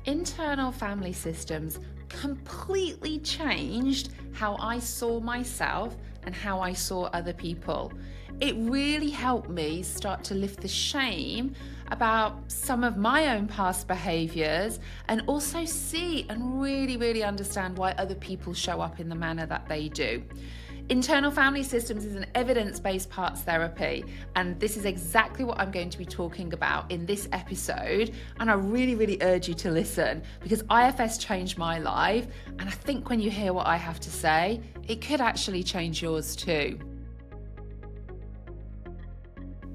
internal family systems completely changed how I saw myself and how I saw other people. It really helped me start to lift the shame about some of my own past behaviors and also see and really understand why other people show up in the manner that they do. Internal family systems is an evidence-based parts therapy, and this is exactly what I'm going to be talking about in this episode. And I really urge you to listen, because IFS changed my life, and I think when you hear what I have to say, it could actually change yours too.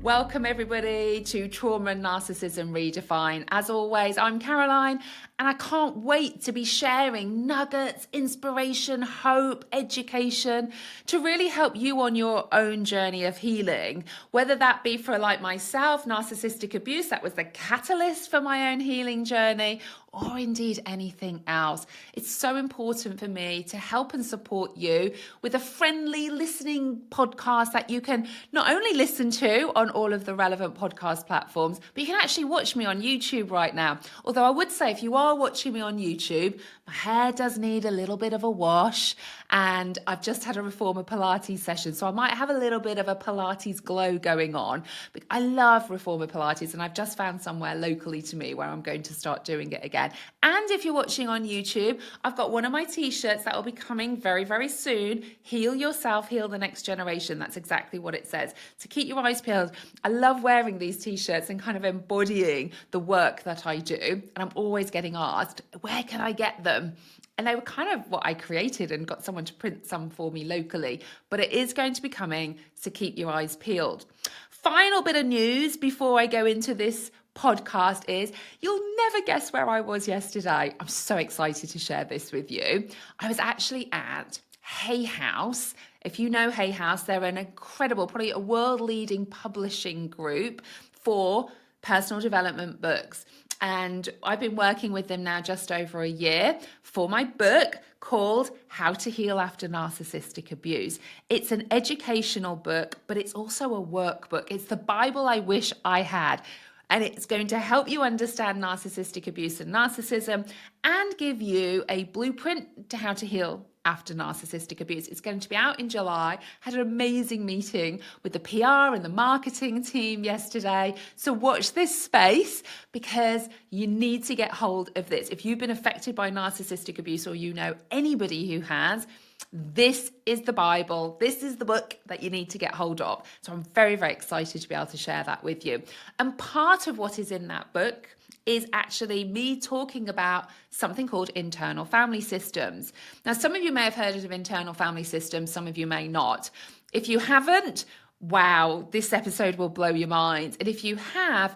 Welcome everybody to Trauma and Narcissism Redefined. As always, I'm Caroline, and I can't wait to be sharing nuggets, inspiration, hope, education to really help you on your own journey of healing. Whether that be for like myself, narcissistic abuse, that was the catalyst for my own healing journey, or indeed anything else. It's so important for me to help and support you with a friendly listening podcast that you can not only listen to on all of the relevant podcast platforms, but you can actually watch me on YouTube right now. Although I would say if you are watching me on YouTube, my hair does need a little bit of a wash, and I've just had a Reformer Pilates session, so I might have a little bit of a Pilates glow going on. But I love Reformer Pilates, and I've just found somewhere locally to me where I'm going to start doing it again. And if you're watching on YouTube, I've got one of my t-shirts that will be coming very soon. Heal yourself, heal the next generation. That's exactly what it says. To keep your eyes peeled. I love wearing these t-shirts and kind of embodying the work that I do. And I'm always getting asked, where can I get them? And they were kind of what I created and got someone to print some for me locally. But it is going to be coming, so keep your eyes peeled. Final bit of news before I go into this podcast is, you'll never guess where I was yesterday. I'm so excited to share this with you. I was actually at Hay House. If you know Hay House, they're an incredible, probably a world-leading publishing group for personal development books. And I've been working with them now just over a year for my book called How to Heal After Narcissistic Abuse. It's an educational book, but it's also a workbook. It's the Bible I wish I had. And it's going to help you understand narcissistic abuse and narcissism and give you a blueprint to how to heal after narcissistic abuse. It's going to be out in July. Had an amazing meeting with the PR and the marketing team yesterday. So watch this space, because you need to get hold of this. If you've been affected by narcissistic abuse, or you know anybody who has, this is the Bible. This is the book that you need to get hold of. So I'm very excited to be able to share that with you. And part of what is in that book is actually me talking about something called internal family systems. Now, some of you may have heard of internal family systems, some of you may not. If you haven't, wow, this episode will blow your mind. And if you have,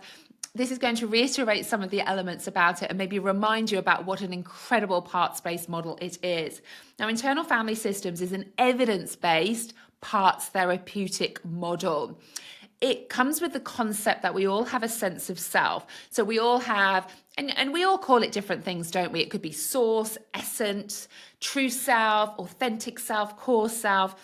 this is going to reiterate some of the elements about it and maybe remind you about what an incredible parts-based model it is. Now, internal family systems is an evidence-based parts therapeutic model. It comes with the concept that we all have a sense of self. So we all have, and we all call it different things, don't we? It could be source, essence, true self, authentic self, core self,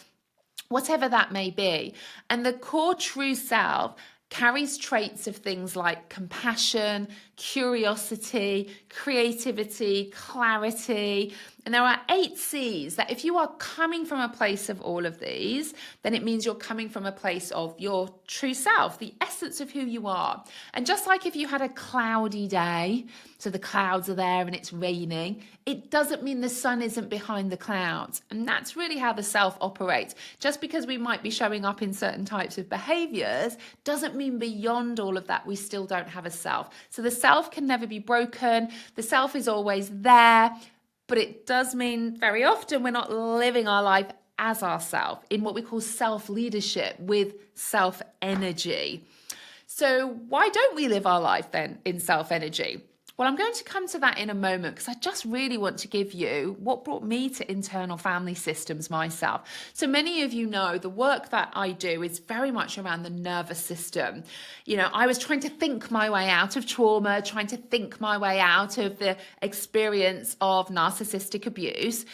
whatever that may be. And the core true self carries traits of things like compassion, curiosity, creativity, clarity. And there are 8 C's that if you are coming from a place of all of these, then it means you're coming from a place of your true self, the essence of who you are. And just like if you had a cloudy day, so the clouds are there and it's raining, it doesn't mean the sun isn't behind the clouds. And that's really how the self operates. Just because we might be showing up in certain types of behaviors doesn't mean beyond all of that we still don't have a self. So the self can never be broken. The self is always there. But it does mean very often we're not living our life as ourself in what we call self-leadership with self-energy. So why don't we live our life then in self-energy? Well, I'm going to come to that in a moment, because I just really want to give you what brought me to internal family systems myself. So many of you know the work that I do is very much around the nervous system. You know, I was trying to think my way out of trauma, trying to think my way out of the experience of narcissistic abuse.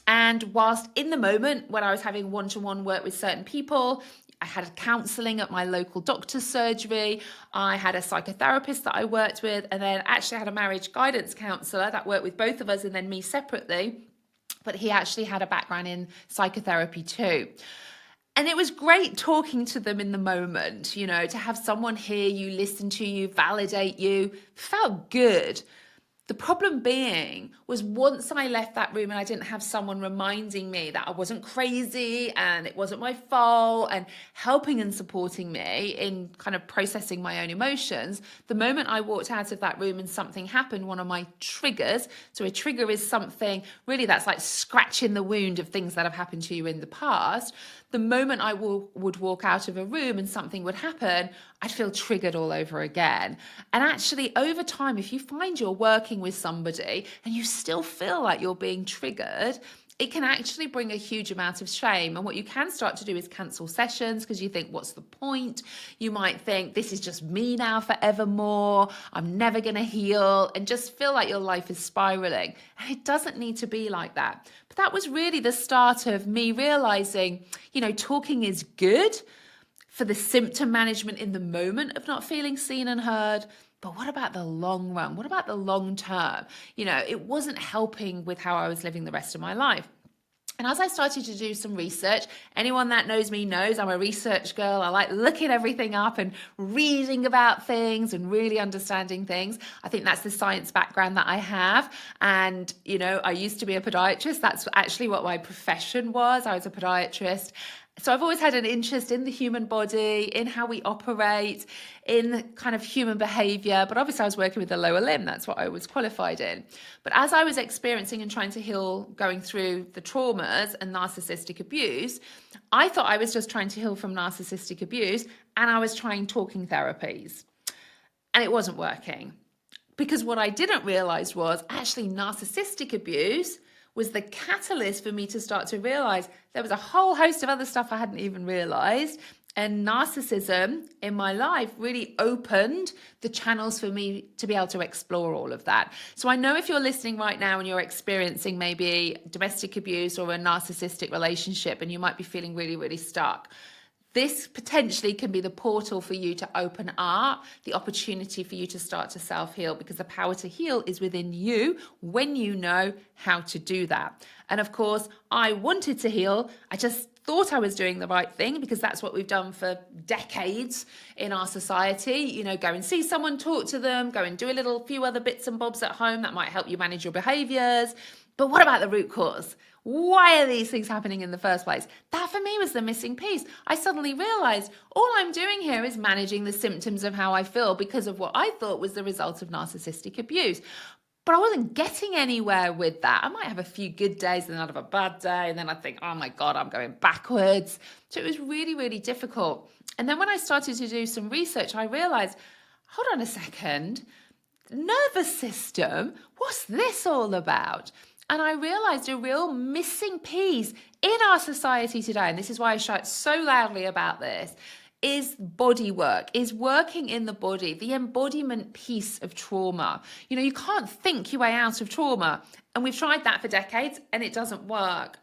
And whilst in the moment when I was having one-to-one work with certain people, I had counselling at my local doctor's surgery. I had a psychotherapist that I worked with, and then actually I had a marriage guidance counsellor that worked with both of us and then me separately. But he actually had a background in psychotherapy too. And it was great talking to them in the moment, to have someone hear you, listen to you, validate you, felt good. The problem being was once I left that room and I didn't have someone reminding me that I wasn't crazy and it wasn't my fault and helping and supporting me in kind of processing my own emotions, the moment I walked out of that room and something happened, one of my triggers, so a trigger is something really that's like scratching the wound of things that have happened to you in the past. The moment I would walk out of a room and something would happen, I'd feel triggered all over again. And actually, over time, if you find you're working with somebody and you still feel like you're being triggered, it can actually bring a huge amount of shame. And what you can start to do is cancel sessions because you think, what's the point? You might think, this is just me now forevermore. I'm never going to heal, and just feel like your life is spiraling. And it doesn't need to be like that. But that was really the start of me realizing, talking is good for the symptom management in the moment of not feeling seen and heard. But what about the long run? What about the long term? It wasn't helping with how I was living the rest of my life. And as I started to do some research, anyone that knows me knows I'm a research girl. I like looking everything up and reading about things and really understanding things. I think that's the science background that I have. And, I used to be a podiatrist. That's actually what my profession was. I was a podiatrist. So I've always had an interest in the human body, in how we operate, in kind of human behavior. But obviously I was working with the lower limb. That's what I was qualified in. But as I was experiencing and trying to heal, going through the traumas and narcissistic abuse, I thought I was just trying to heal from narcissistic abuse, and I was trying talking therapies. And it wasn't working. Because what I didn't realize was actually narcissistic abuse was the catalyst for me to start to realize there was a whole host of other stuff I hadn't even realized. And narcissism in my life really opened the channels for me to be able to explore all of that. So I know if you're listening right now and you're experiencing maybe domestic abuse or a narcissistic relationship and you might be feeling really, really stuck, this potentially can be the portal for you to open up, the opportunity for you to start to self-heal, because the power to heal is within you when you know how to do that. And of course, I wanted to heal. I just thought I was doing the right thing because that's what we've done for decades in our society. Go and see someone, talk to them, go and do a few other bits and bobs at home that might help you manage your behaviors. But what about the root cause? Why are these things happening in the first place? That for me was the missing piece. I suddenly realized all I'm doing here is managing the symptoms of how I feel because of what I thought was the result of narcissistic abuse. But I wasn't getting anywhere with that. I might have a few good days and then I'd have a bad day. And then I'd think, oh my God, I'm going backwards. So it was really, really difficult. And then when I started to do some research, I realized, hold on a second, nervous system, what's this all about? And I realized a real missing piece in our society today, and this is why I shout so loudly about this, is body work, is working in the body, the embodiment piece of trauma. You can't think your way out of trauma. And we've tried that for decades and it doesn't work.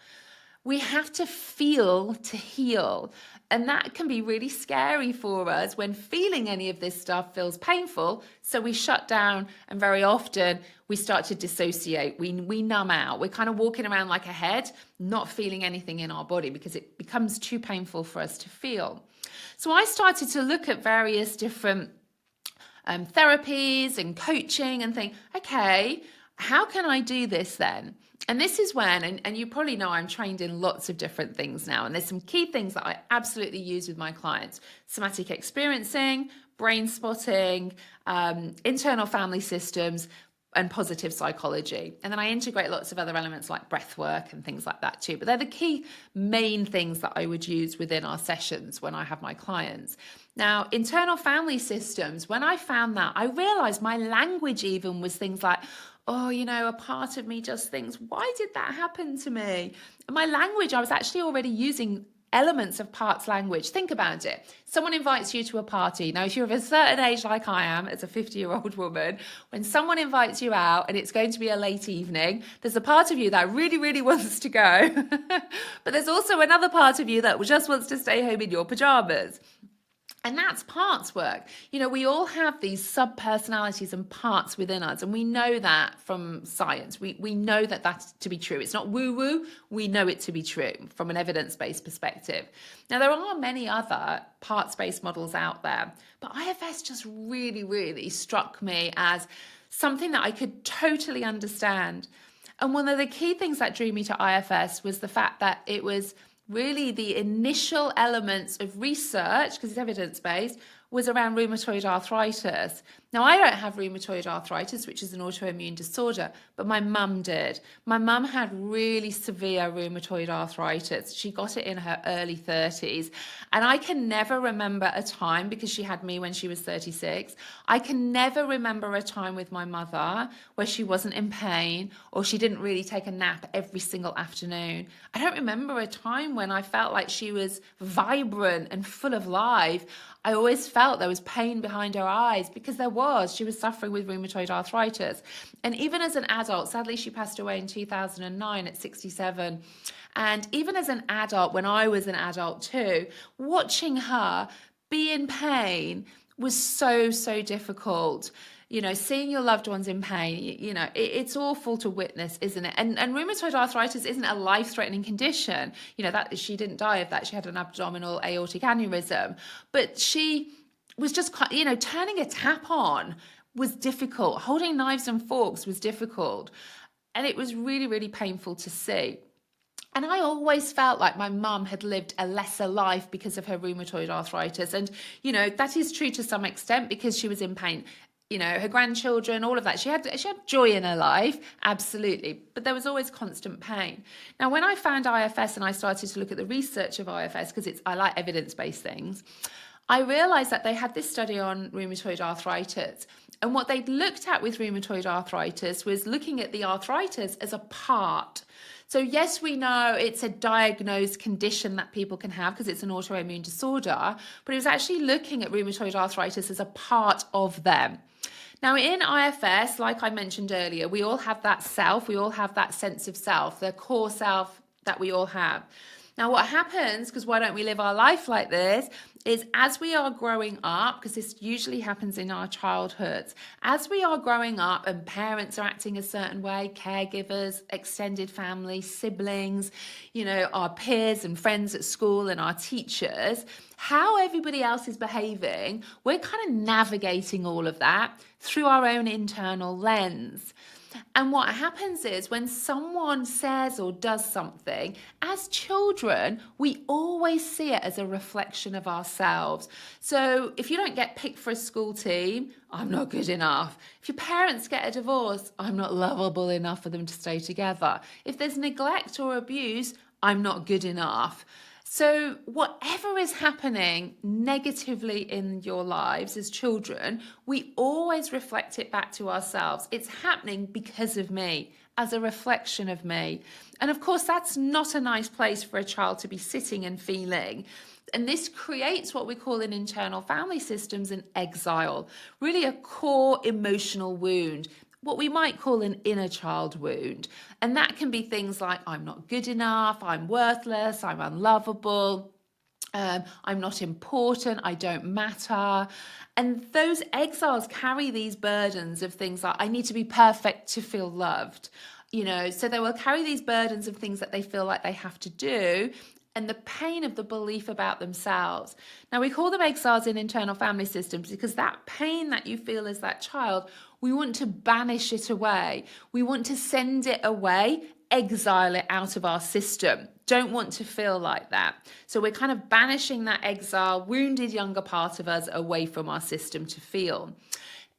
We have to feel to heal. And that can be really scary for us when feeling any of this stuff feels painful. So we shut down, and very often we start to dissociate. We numb out. We're kind of walking around like a head, not feeling anything in our body because it becomes too painful for us to feel. So I started to look at various different therapies and coaching and think, okay, how can I do this then? And this is when, and you probably know I'm trained in lots of different things now, and there's some key things that I absolutely use with my clients: somatic experiencing, brain spotting, internal family systems, and positive psychology. And then I integrate lots of other elements like breath work and things like that too. But they're the key main things that I would use within our sessions when I have my clients. Now, internal family systems, when I found that, I realized my language even was things like, oh, a part of me just thinks, why did that happen to me? And my language, I was actually already using elements of parts language. Think about it. Someone invites you to a party. Now, if you're of a certain age like I am, as a 50-year-old woman, when someone invites you out and it's going to be a late evening, there's a part of you that really, really wants to go. But there's also another part of you that just wants to stay home in your pajamas. And that's parts work. We all have these sub-personalities and parts within us, and we know that from science. We know that that's to be true. It's not woo-woo. We know it to be true from an evidence-based perspective. Now, there are many other parts-based models out there, but IFS just really, really struck me as something that I could totally understand. And one of the key things that drew me to IFS was the fact that it was really the initial elements of research, because it's evidence-based, was around rheumatoid arthritis. Now, I don't have rheumatoid arthritis, which is an autoimmune disorder, but my mum did. My mum had really severe rheumatoid arthritis. She got it in her early 30s. And I can never remember a time, because she had me when she was 36, I can never remember a time with my mother where she wasn't in pain or she didn't really take a nap every single afternoon. I don't remember a time when I felt like she was vibrant and full of life. I always felt there was pain behind her eyes, because she was suffering with rheumatoid arthritis. And even as an adult, sadly, she passed away in 2009 at 67. And even as an adult, when I was an adult too, watching her be in pain was so, so difficult. Seeing your loved ones in pain, it's awful to witness, isn't it? And rheumatoid arthritis isn't a life-threatening condition. That she didn't die of that. She had an abdominal aortic aneurysm. But she was just, turning a tap on was difficult. Holding knives and forks was difficult. And it was really, really painful to see. And I always felt like my mum had lived a lesser life because of her rheumatoid arthritis. And, that is true to some extent, because she was in pain. Her grandchildren, all of that. She had joy in her life, absolutely. But there was always constant pain. Now, when I found IFS and I started to look at the research of IFS, because I like evidence-based things, I realized that they had this study on rheumatoid arthritis. And what they'd looked at with rheumatoid arthritis was looking at the arthritis as a part. So yes, we know it's a diagnosed condition that people can have because it's an autoimmune disorder, but it was actually looking at rheumatoid arthritis as a part of them. Now, in IFS, like I mentioned earlier, we all have that self, we all have that sense of self, the core self that we all have. Now, what happens, because why don't we live our life like this, is as we are growing up, because this usually happens in our childhoods, as we are growing up and parents are acting a certain way, caregivers, extended family, siblings, our peers and friends at school and our teachers, how everybody else is behaving, we're kind of navigating all of that through our own internal lens. And what happens is when someone says or does something, as children, we always see it as a reflection of ourselves. So if you don't get picked for a school team, I'm not good enough. If your parents get a divorce, I'm not lovable enough for them to stay together. If there's neglect or abuse, I'm not good enough. So whatever is happening negatively in your lives as children, we always reflect it back to ourselves. It's happening because of me, as a reflection of me. And of course, that's not a nice place for a child to be sitting and feeling. And this creates what we call in internal family systems an exile, really a core emotional wound, what we might call an inner child wound. And that can be things like, I'm not good enough, I'm worthless, I'm unlovable, I'm not important, I don't matter. And those exiles carry these burdens of things like, I need to be perfect to feel loved. So they will carry these burdens of things that they feel like they have to do, and the pain of the belief about themselves. Now, we call them exiles in internal family systems because that pain that you feel as that child, we want to banish it away. We want to send it away, exile it out of our system. Don't want to feel like that. So we're kind of banishing that exile, wounded younger part of us away from our system to feel.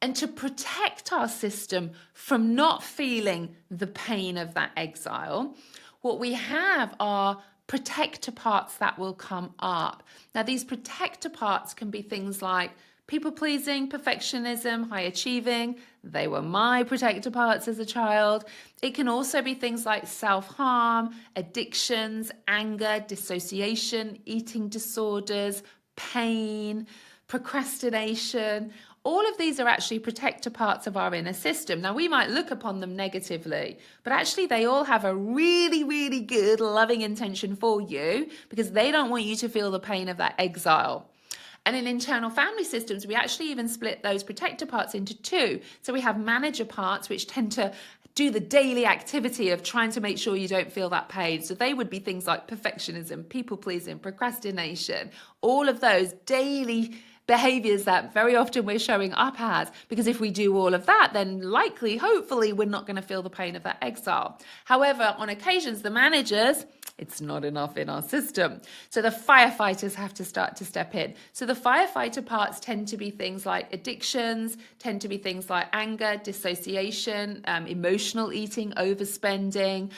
And to protect our system from not feeling the pain of that exile, what we have are protector parts that will come up. Now, these protector parts can be things like People pleasing, perfectionism, high achieving, they were my protector parts as a child. It can also be things like self-harm, addictions, anger, dissociation, eating disorders, pain, procrastination. All of these are actually protector parts of our inner system. Now, we might look upon them negatively, but actually they all have a really, really good, loving intention for you because they don't want you to feel the pain of that exile. And in internal family systems, we actually even split those protector parts into two. So we have manager parts, which tend to do the daily activity of trying to make sure you don't feel that pain. So they would be things like perfectionism, people pleasing, procrastination, all of those daily behaviors that very often we're showing up as, because if we do all of that, then likely, hopefully, we're not going to feel the pain of that exile. However, on occasions, the managers, it's not enough in our system. So the firefighters have to start to step in. So the firefighter parts tend to be things like addictions, tend to be things like anger, dissociation, emotional eating, overspending,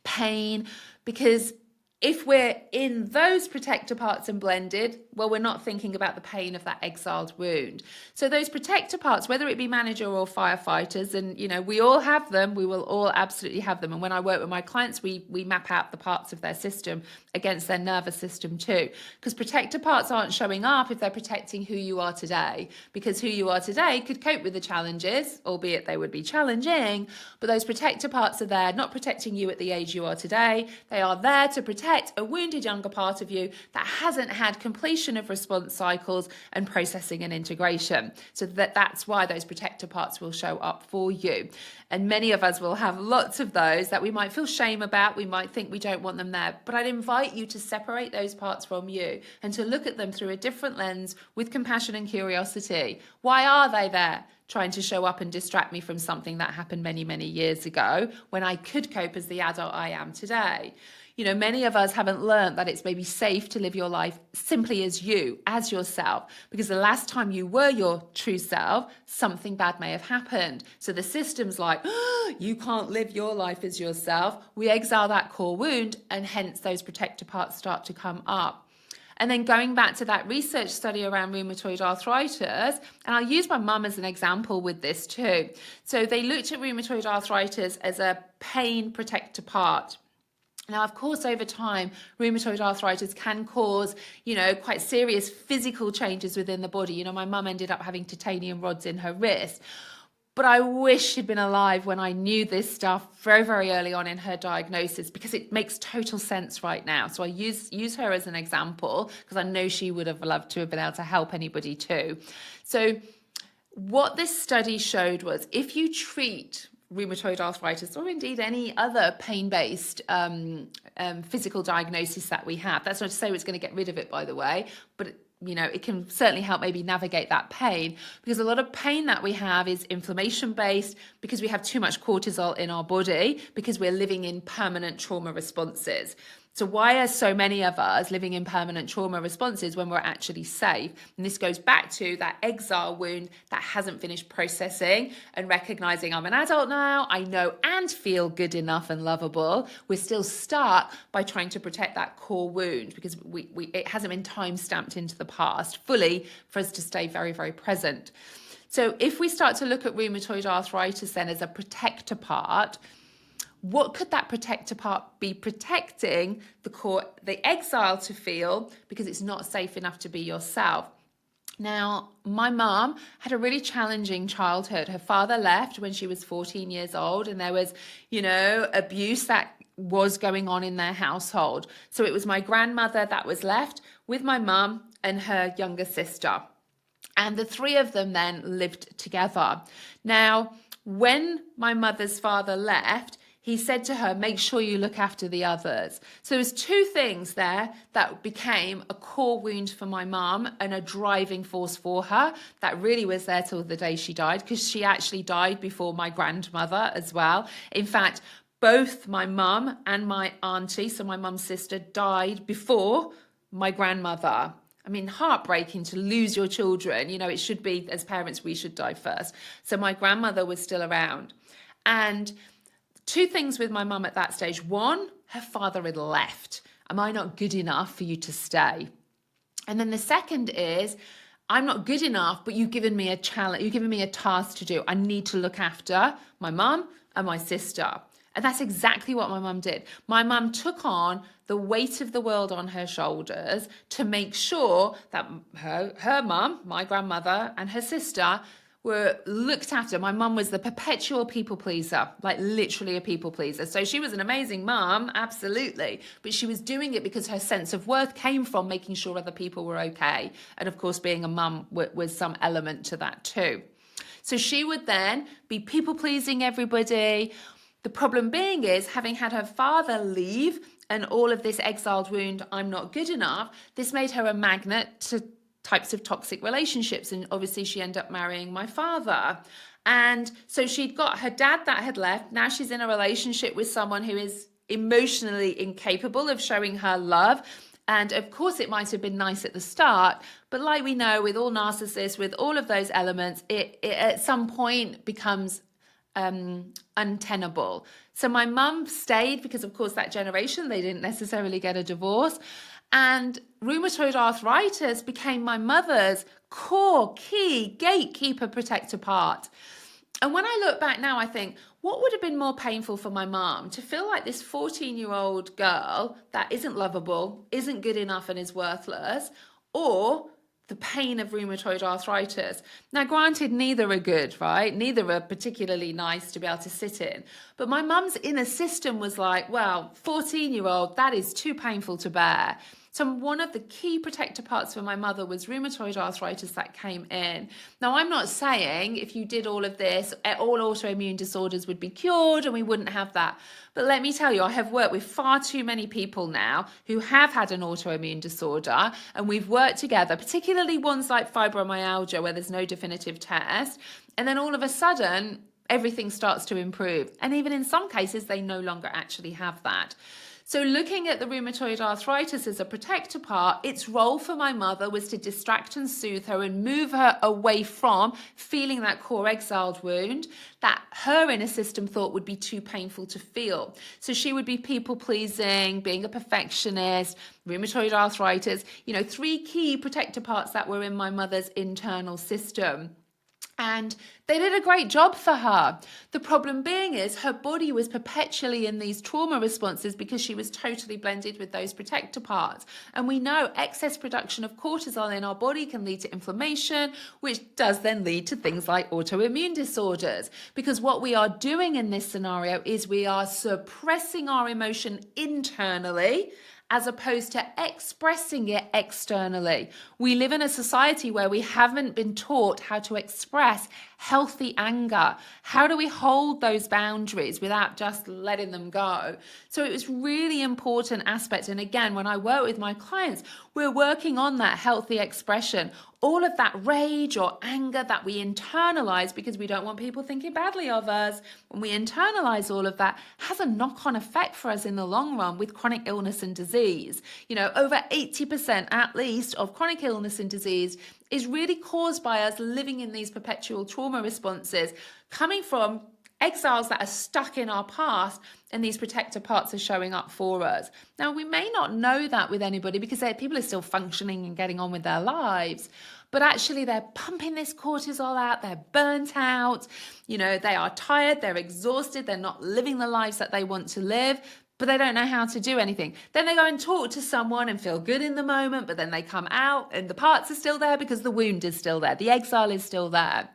pain, because if we're in those protector parts and blended, well, we're not thinking about the pain of that exiled wound. So those protector parts, whether it be manager or firefighters, and we all have them, we will all absolutely have them. And when I work with my clients, we map out the parts of their system against their nervous system too. Because protector parts aren't showing up if they're protecting who you are today. Because who you are today could cope with the challenges, albeit they would be challenging, but those protector parts are there, not protecting you at the age you are today. They are there to protect a wounded younger part of you that hasn't had completion of response cycles and processing and integration. So that's why those protector parts will show up for you. And many of us will have lots of those that we might feel shame about. We might think we don't want them there. But I'd invite you to separate those parts from you and to look at them through a different lens with compassion and curiosity. Why are they there? Trying to show up and distract me from something that happened many, many years ago when I could cope as the adult I am today. Many of us haven't learned that it's maybe safe to live your life simply as you, as yourself, because the last time you were your true self, something bad may have happened. So the system's like, oh, you can't live your life as yourself. We exile that core wound, and hence those protector parts start to come up. And then going back to that research study around rheumatoid arthritis, and I'll use my mum as an example with this too. So they looked at rheumatoid arthritis as a pain protector part. Now, of course, over time, rheumatoid arthritis can cause, quite serious physical changes within the body. My mum ended up having titanium rods in her wrist. But I wish she'd been alive when I knew this stuff very, very early on in her diagnosis, because it makes total sense right now. So I use her as an example because I know she would have loved to have been able to help anybody too. So what this study showed was if you treat rheumatoid arthritis or indeed any other pain-based physical diagnosis that we have, that's not to say it's going to get rid of it, by the way, but it can certainly help maybe navigate that pain, because a lot of pain that we have is inflammation based because we have too much cortisol in our body because we're living in permanent trauma responses. So why are so many of us living in permanent trauma responses when we're actually safe? And this goes back to that exile wound that hasn't finished processing and recognizing I'm an adult now, I know and feel good enough and lovable. We're still stuck by trying to protect that core wound because it hasn't been time stamped into the past fully for us to stay very, very present. So if we start to look at rheumatoid arthritis then as a protector part, what could that protector part be protecting the exile to feel because it's not safe enough to be yourself? Now, my mom had a really challenging childhood. Her father left when she was 14 years old, and there was, abuse that was going on in their household. So it was my grandmother that was left with my mum and her younger sister. And the three of them then lived together. Now, when my mother's father left, he said to her, make sure you look after the others. So there's two things there that became a core wound for my mum and a driving force for her that really was there till the day she died, because she actually died before my grandmother as well. In fact, both my mum and my auntie, so my mum's sister, died before my grandmother. I mean, heartbreaking to lose your children. It should be, as parents, we should die first. So my grandmother was still around. And two things with my mum at that stage. One, her father had left. Am I not good enough for you to stay? And then the second is, I'm not good enough, but you've given me a challenge, you've given me a task to do. I need to look after my mum and my sister. And that's exactly what my mum did. My mum took on the weight of the world on her shoulders to make sure that her mum, my grandmother, and her sister were looked after. My mum was the perpetual people pleaser, like literally a people pleaser. So she was an amazing mum, absolutely. But she was doing it because her sense of worth came from making sure other people were okay. And of course, being a mum was some element to that too. So she would then be people pleasing everybody. The problem being is, having had her father leave and all of this exiled wound, I'm not good enough, this made her a magnet to types of toxic relationships. And obviously she ended up marrying my father. And so she'd got her dad that had left. Now she's in a relationship with someone who is emotionally incapable of showing her love. And of course, it might have been nice at the start, but like we know, with all narcissists, with all of those elements, it at some point becomes untenable. So my mum stayed because, of course, that generation, they didn't necessarily get a divorce. And rheumatoid arthritis became my mother's core, key, gatekeeper, protector part. And when I look back now, I think, what would have been more painful for my mom? To feel like this 14-year-old girl that isn't lovable, isn't good enough, and is worthless, or the pain of rheumatoid arthritis. Now, granted, neither are good, right? Neither are particularly nice to be able to sit in. But my mum's inner system was like, well, 14-year-old, that is too painful to bear. So one of the key protector parts for my mother was rheumatoid arthritis that came in. Now, I'm not saying if you did all of this, all autoimmune disorders would be cured and we wouldn't have that. But let me tell you, I have worked with far too many people now who have had an autoimmune disorder, and we've worked together, particularly ones like fibromyalgia where there's no definitive test. And then all of a sudden, everything starts to improve. And even in some cases, they no longer actually have that. So looking at the rheumatoid arthritis as a protector part, its role for my mother was to distract and soothe her and move her away from feeling that core exiled wound that her inner system thought would be too painful to feel. So she would be people pleasing, being a perfectionist, rheumatoid arthritis, three key protector parts that were in my mother's internal system. And they did a great job for her. The problem being is her body was perpetually in these trauma responses because she was totally blended with those protector parts. And we know excess production of cortisol in our body can lead to inflammation, which does then lead to things like autoimmune disorders. Because what we are doing in this scenario is we are suppressing our emotion internally as opposed to expressing it externally. We live in a society where we haven't been taught how to express healthy anger. How do we hold those boundaries without just letting them go? So it was really important aspect. And again, when I work with my clients, we're working on that healthy expression. All of that rage or anger that we internalize because we don't want people thinking badly of us, when we internalize all of that, has a knock-on effect for us in the long run with chronic illness and disease. Over 80% at least of chronic illness and disease is really caused by us living in these perpetual trauma responses, coming from exiles that are stuck in our past, and these protector parts are showing up for us. Now, we may not know that with anybody because people are still functioning and getting on with their lives, but actually they're pumping this cortisol out, they're burnt out, they are tired, they're exhausted, they're not living the lives that they want to live, but they don't know how to do anything. Then they go and talk to someone and feel good in the moment, but then they come out and the parts are still there because the wound is still there, the exile is still there.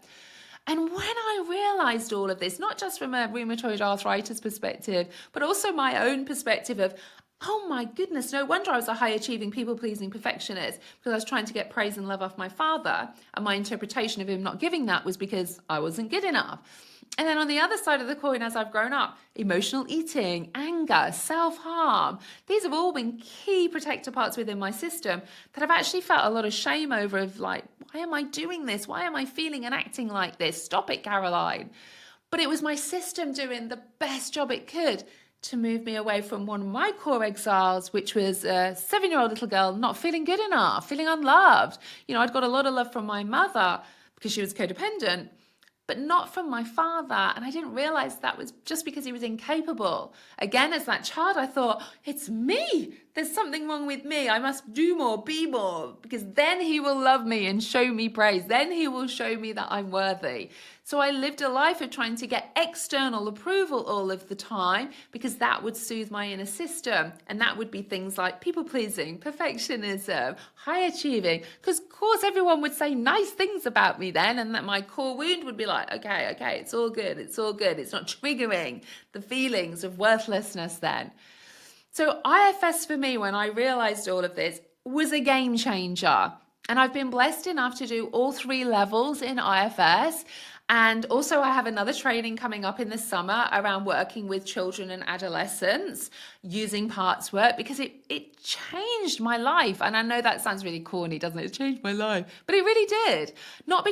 And when I realized all of this, not just from a rheumatoid arthritis perspective, but also my own perspective of, oh my goodness, no wonder I was a high-achieving, people-pleasing perfectionist, because I was trying to get praise and love off my father, and my interpretation of him not giving that was because I wasn't good enough. And then on the other side of the coin, as I've grown up, emotional eating, anger, self-harm, these have all been key protector parts within my system that I've actually felt a lot of shame over, of like, why am I doing this? Why am I feeling and acting like this? Stop it, Caroline. But it was my system doing the best job it could to move me away from one of my core exiles, which was a 7-year-old little girl not feeling good enough, feeling unloved. I'd got a lot of love from my mother because she was codependent, but not from my father. And I didn't realize that was just because he was incapable. Again, as that child, I thought, it's me. there's something wrong with me. I must do more, be more, because then he will love me and show me praise. Then he will show me that I'm worthy. So I lived a life of trying to get external approval all of the time because that would soothe my inner system. And that would be things like people pleasing, perfectionism, high achieving. Because of course everyone would say nice things about me then, and that my core wound would be like, okay, it's all good. It's all good. It's not triggering the feelings of worthlessness then. So IFS for me, when I realized all of this, was a game changer. And I've been blessed enough to do all 3 levels in IFS. And also I have another training coming up in the summer around working with children and adolescents using parts work, because it changed my life. And I know that sounds really corny, doesn't it? It changed my life, but it really did. Not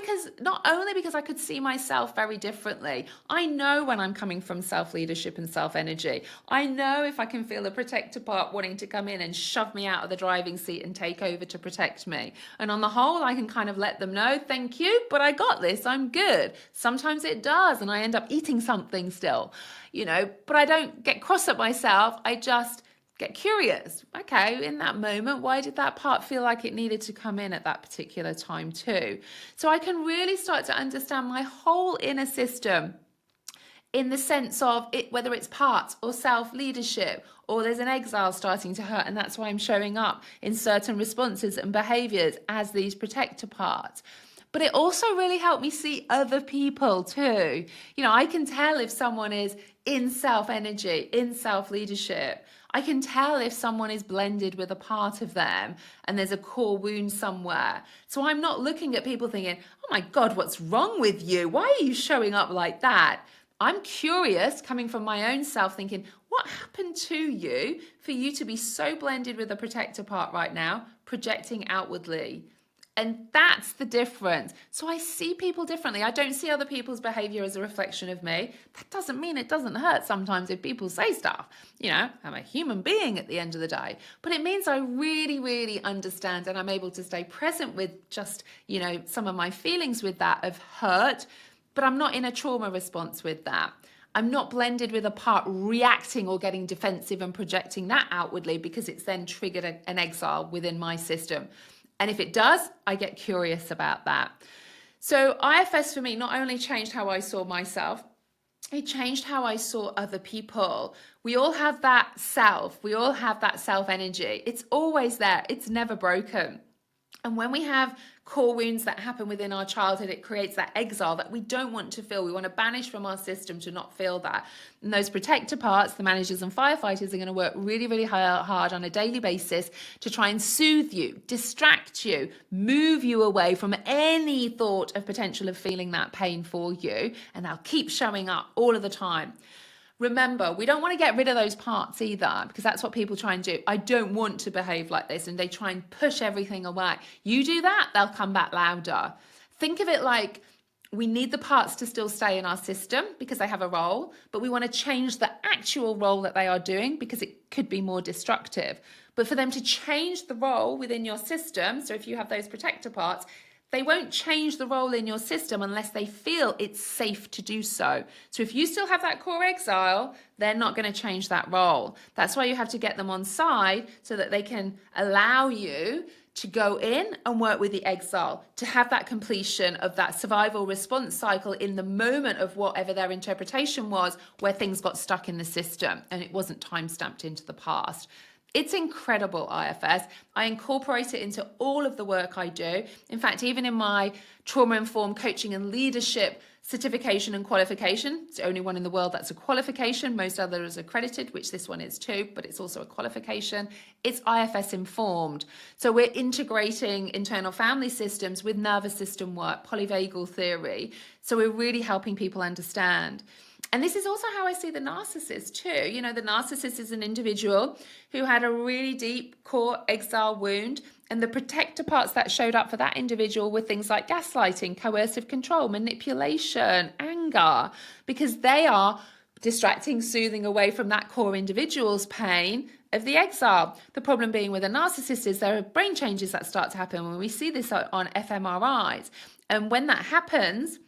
only because I could see myself very differently. I know when I'm coming from self-leadership and self-energy. I know if I can feel the protector part wanting to come in and shove me out of the driving seat and take over to protect me. And on the whole, I can kind of let them know, thank you, but I got this, I'm good. Sometimes it does, and I end up eating something still, but I don't get cross at myself. I just get curious. Okay, in that moment, why did that part feel like it needed to come in at that particular time too? So I can really start to understand my whole inner system in the sense of it, whether it's parts or self-leadership, or there's an exile starting to hurt, and that's why I'm showing up in certain responses and behaviors as these protector parts. But it also really helped me see other people too. I can tell if someone is in self-energy, in self-leadership. I can tell if someone is blended with a part of them and there's a core wound somewhere. So I'm not looking at people thinking, oh my God, what's wrong with you? Why are you showing up like that? I'm curious, coming from my own self, thinking, what happened to you for you to be so blended with a protector part right now, projecting outwardly? And that's the difference. So I see people differently. I don't see other people's behavior as a reflection of me. That doesn't mean it doesn't hurt sometimes if people say stuff. I'm a human being at the end of the day. But it means I really, really understand, and I'm able to stay present with just, some of my feelings with that of hurt, but I'm not in a trauma response with that. I'm not blended with a part reacting or getting defensive and projecting that outwardly, because it's then triggered an exile within my system. And if it does, I get curious about that. So IFS for me not only changed how I saw myself, it changed how I saw other people. We all have that self. We all have that self-energy. It's always there. It's never broken. And when we have core wounds that happen within our childhood, it creates that exile that we don't want to feel. We want to banish from our system to not feel that. And those protector parts, the managers and firefighters, are going to work really, really hard on a daily basis to try and soothe you, distract you, move you away from any thought of potential of feeling that pain for you. And they'll keep showing up all of the time. Remember, we don't want to get rid of those parts either, because that's what people try and do. I don't want to behave like this, and they try and push everything away. You do that, they'll come back louder. Think of it like we need the parts to still stay in our system because they have a role, but we want to change the actual role that they are doing because it could be more destructive. But for them to change the role within your system, so if you have those protector parts, they won't change the role in your system unless they feel it's safe to do so. So if you still have that core exile, they're not going to change that role. That's why you have to get them on side so that they can allow you to go in and work with the exile, to have that completion of that survival response cycle in the moment of whatever their interpretation was, where things got stuck in the system and it wasn't time stamped into the past. It's incredible, IFS. I incorporate it into all of the work I do. In fact, even in my trauma-informed coaching and leadership certification and qualification, it's the only one in the world that's a qualification. Most others are accredited, which this one is too, but it's also a qualification. It's IFS informed. So we're integrating internal family systems with nervous system work, polyvagal theory. So we're really helping people understand. And this is also how I see the narcissist too. The narcissist is an individual who had a really deep core exile wound, and the protector parts that showed up for that individual were things like gaslighting, coercive control, manipulation, anger, because they are distracting, soothing away from that core individual's pain of the exile. The problem being with a narcissist is there are brain changes that start to happen when we see this on fMRIs. And when that happens,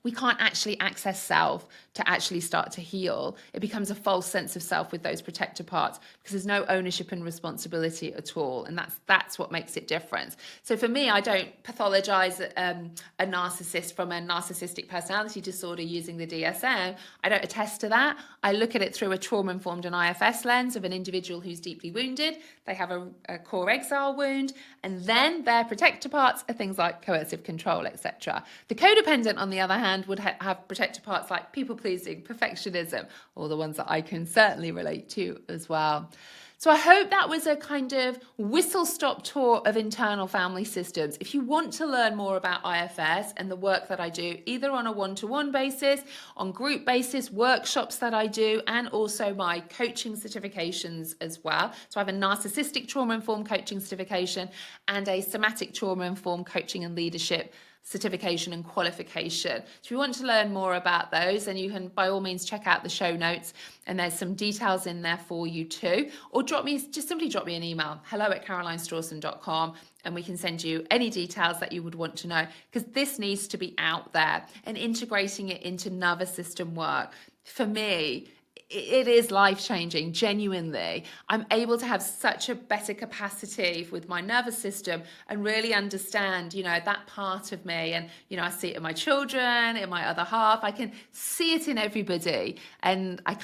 we can't actually access self to actually start to heal. It becomes a false sense of self with those protector parts because there's no ownership and responsibility at all. And that's what makes it different. So for me, I don't pathologize a narcissist from a narcissistic personality disorder using the DSM. I don't attest to that. I look at it through a trauma-informed and IFS lens of an individual who's deeply wounded. They have a core exile wound, and then their protector parts are things like coercive control, etc. The codependent, on the other hand, would have protector parts like people-pleasing, perfectionism, all the ones that I can certainly relate to as well. So I hope that was a kind of whistle-stop tour of internal family systems. If you want to learn more about IFS and the work that I do, either on a one-to-one basis, on group basis, workshops that I do, and also my coaching certifications as well. So I have a narcissistic trauma-informed coaching certification and a somatic trauma-informed coaching and leadership certification and qualification. So if you want to learn more about those, then you can by all means check out the show notes, and there's some details in there for you too. Or simply drop me an email, hello@carolinestrawson.com, and we can send you any details that you would want to know, because this needs to be out there, and integrating it into nervous system work, for me, it is life-changing, genuinely. I'm able to have such a better capacity with my nervous system and really understand, that part of me. And, I see it in my children, in my other half. I can see it in everybody. And I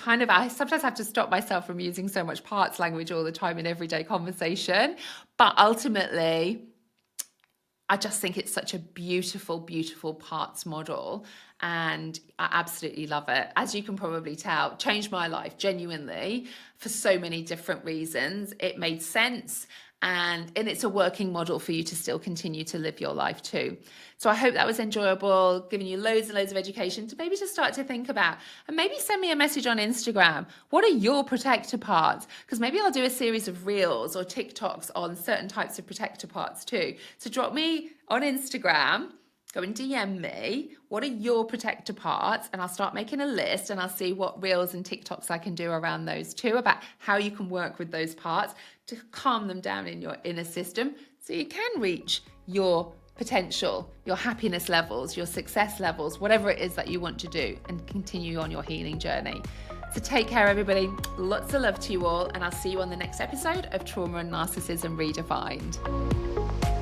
sometimes have to stop myself from using so much parts language all the time in everyday conversation. But ultimately, I just think it's such a beautiful, beautiful parts model, and I absolutely love it. As you can probably tell, changed my life genuinely for so many different reasons. It made sense, and it's a working model for you to still continue to live your life too. So I hope that was enjoyable, giving you loads and loads of education to maybe just start to think about, and maybe send me a message on Instagram. What are your protector parts? Because maybe I'll do a series of reels or TikToks on certain types of protector parts too. So drop me on Instagram, go and DM me, what are your protector parts? And I'll start making a list, and I'll see what reels and TikToks I can do around those too, about how you can work with those parts to calm them down in your inner system so you can reach your potential, your happiness levels, your success levels, whatever it is that you want to do, and continue on your healing journey. So take care, everybody. Lots of love to you all, and I'll see you on the next episode of Trauma and Narcissism Redefined.